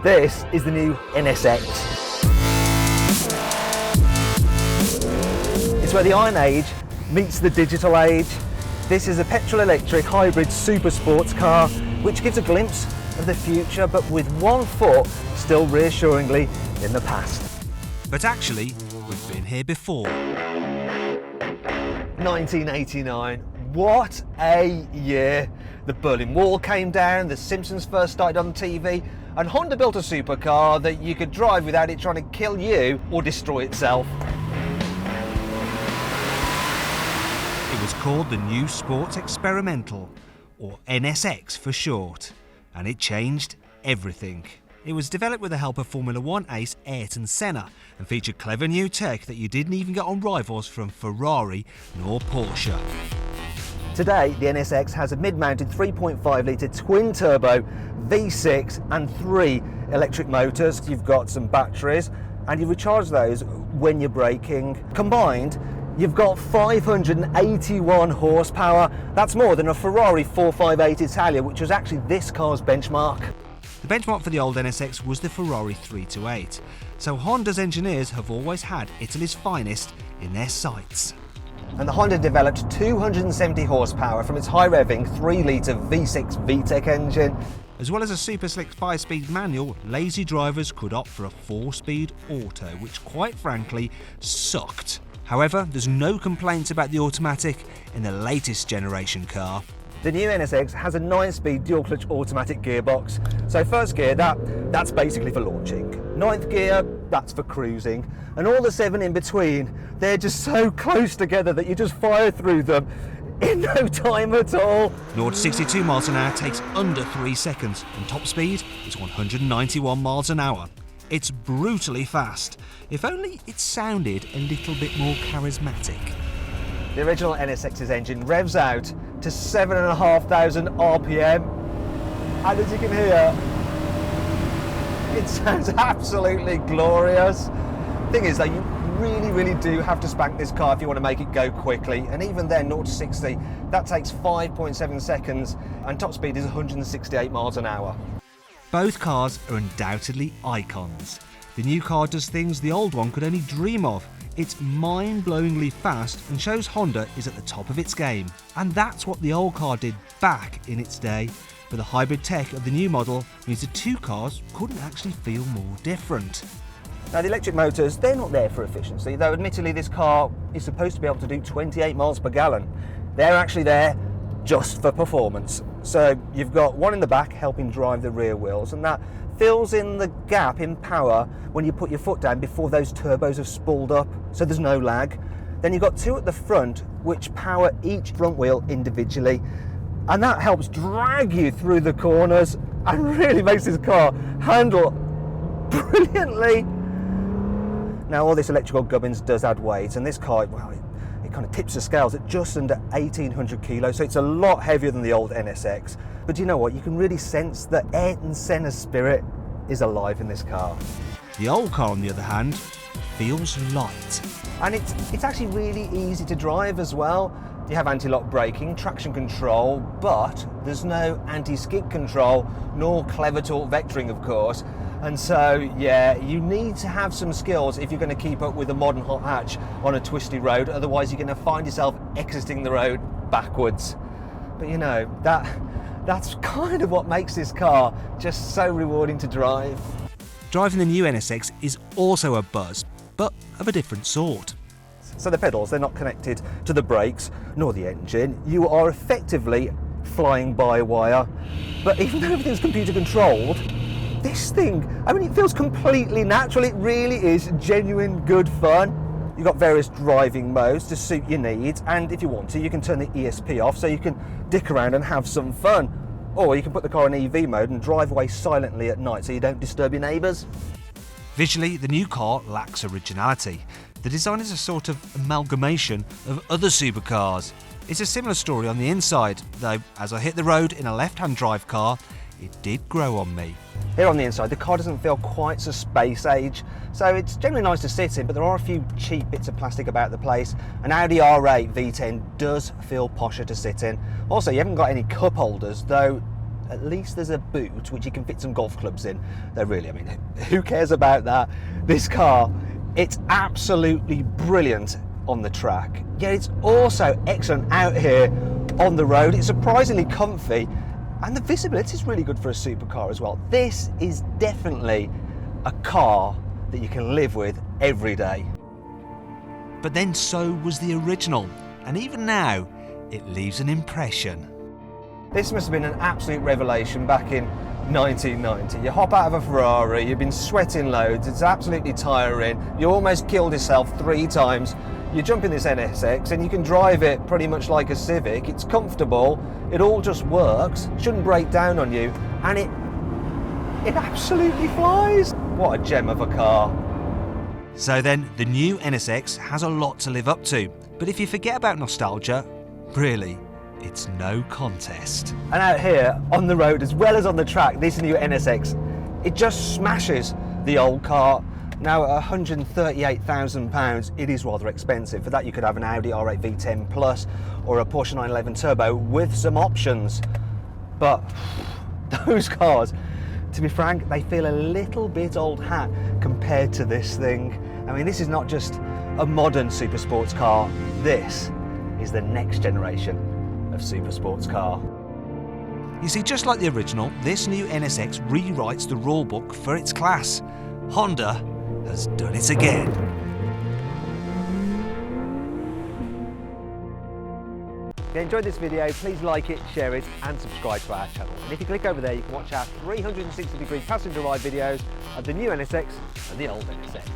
This is the new NSX. It's where the Iron Age meets the digital age. This is a petrol-electric hybrid super sports car which gives a glimpse of the future, but with one foot still reassuringly in the past. But actually, we've been here before. 1989, what a year. The Berlin Wall came down, The Simpsons first started on TV, and Honda built a supercar that you could drive without it trying to kill you or destroy itself. It was called the New Sports Experimental, or NSX for short, and it changed everything. It was developed with the help of Formula One ace Ayrton Senna and featured clever new tech that you didn't even get on rivals from Ferrari nor Porsche. Today, the NSX has a mid-mounted 3.5-litre twin-turbo V6 and 3 electric motors. You've got some batteries and you recharge those when you're braking. Combined, you've got 581 horsepower. That's more than a Ferrari 458 Italia, which was actually this car's benchmark. The benchmark for the old NSX was the Ferrari 328, so Honda's engineers have always had Italy's finest in their sights. And the Honda developed 270 horsepower from its high-revving 3-litre V6 VTEC engine. As well as a super slick 5-speed manual, lazy drivers could opt for a 4-speed auto, which quite frankly sucked. However, there's no complaints about the automatic in the latest generation car. The new NSX has a 9-speed dual-clutch automatic gearbox. So first gear, that's basically for launching. 9th gear, that's for cruising. And all the 7 in between, they're just so close together that you just fire through them in no time at all. 0 to 62 miles an hour takes under 3 seconds, and top speed is 191 miles an hour. It's brutally fast. If only it sounded a little bit more charismatic. The original NSX's engine revs out to 7,500 RPM, and as you can hear, it sounds absolutely glorious. Thing is though, you really do have to spank this car if you want to make it go quickly, and even then 0 to 60, that takes 5.7 seconds, and top speed is 168 miles an hour. Both cars are undoubtedly icons. The new car does things the old one could only dream of. It's mind-blowingly fast and shows Honda is at the top of its game. And that's what the old car did back in its day. But the hybrid tech of the new model means the two cars couldn't actually feel more different. Now the electric motors, they're not there for efficiency, though admittedly this car is supposed to be able to do 28 miles per gallon. They're actually there just for performance. So you've got one in the back helping drive the rear wheels, and that fills in the gap in power when you put your foot down before those turbos have spooled up, so there's no lag. Then you've got 2 at the front which power each front wheel individually, and that helps drag you through the corners and really makes this car handle brilliantly. Now all this electrical gubbins does add weight, and this car, well, it kind of tips the scales at just under 1,800 kilos, so it's a lot heavier than the old NSX. But you know what, you can really sense that Ayrton Senna's spirit is alive in this car. The old car, on the other hand, feels light. And it's actually really easy to drive as well. You have anti-lock braking, traction control, but there's no anti-skid control, nor clever torque vectoring, of course. And so, yeah, you need to have some skills if you're going to keep up with a modern hot hatch on a twisty road, otherwise you're going to find yourself exiting the road backwards. But you know, that's kind of what makes this car just so rewarding to drive. Driving the new NSX is also a buzz, but of a different sort. So the pedals, they're not connected to the brakes nor the engine. You are effectively flying by wire. But even though everything's computer controlled, this thing, I mean, it feels completely natural. It really is genuine good fun. You've got various driving modes to suit your needs, and if you want to, you can turn the ESP off so you can dick around and have some fun. Or you can put the car in EV mode and drive away silently at night so you don't disturb your neighbours. Visually, the new car lacks originality. The design is a sort of amalgamation of other supercars. It's a similar story on the inside, though as I hit the road in a left-hand drive car, it did grow on me. Here on the inside, the car doesn't feel quite so space age, so it's generally nice to sit in, but there are a few cheap bits of plastic about the place. An Audi R8 V10 does feel posher to sit in. Also, you haven't got any cup holders, though at least there's a boot which you can fit some golf clubs in. Though really, I mean, who cares about that? This car, it's absolutely brilliant on the track. Yet it's also excellent out here on the road. It's surprisingly comfy, and the visibility is really good for a supercar as well. This is definitely a car that you can live with every day. But then so was the original, and even now, it leaves an impression. This must have been an absolute revelation back in 1990. You hop out of a Ferrari, you've been sweating loads, it's absolutely tiring, you almost killed yourself 3 times. You jump in this NSX and you can drive it pretty much like a Civic. It's comfortable, it all just works, shouldn't break down on you, and it absolutely flies. What a gem of a car. So then, the new NSX has a lot to live up to, but if you forget about nostalgia, really, it's no contest. And out here, on the road as well as on the track, this new NSX, it just smashes the old car. Now at £138,000, it is rather expensive. For that you could have an Audi R8 V10 Plus or a Porsche 911 Turbo with some options. But those cars, to be frank, they feel a little bit old hat compared to this thing. I mean, this is not just a modern super sports car, this is the next generation of super sports car. You see, just like the original, this new NSX rewrites the rulebook for its class. Honda has done it again. If you enjoyed this video, please like it, share it and subscribe to our channel. And if you click over there, you can watch our 360-degree passenger ride videos of the new NSX and the old NSX.